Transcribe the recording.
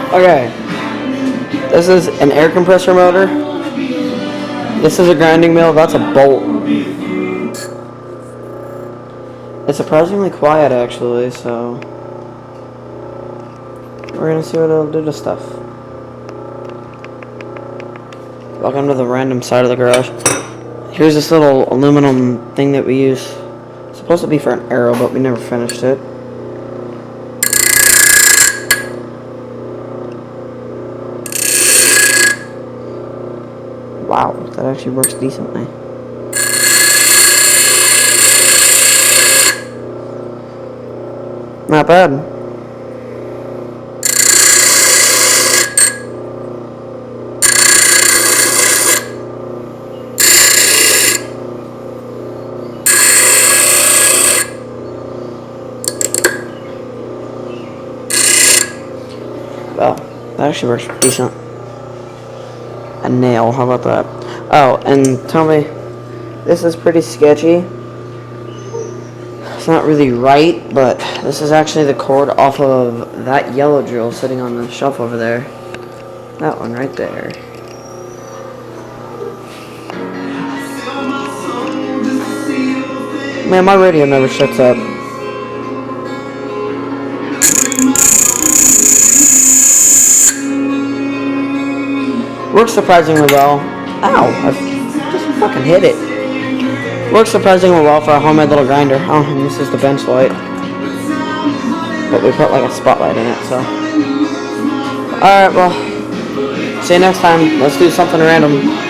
Okay, this is an air compressor motor. This is a grinding mill. That's a bolt. It's surprisingly quiet, actually, so we're gonna see what it'll do to stuff. Welcome to the random side of the garage. Here's this little aluminum thing that we use. It's supposed to be for an arrow, but we never finished it. Wow, that actually works decently. Not bad. Well, that actually works decent. A nail, how about that? Oh, and tell me, this is pretty sketchy. It's not really right, but this is actually the cord off of that yellow drill sitting on the shelf over there. That one right there. Man, my radio never shuts up. Works surprisingly well. Ow! I just fucking hit it. Works surprisingly well for a homemade little grinder. Oh, and this is the bench light. But we put like a spotlight in it, so. Alright, well. See you next time. Let's do something random.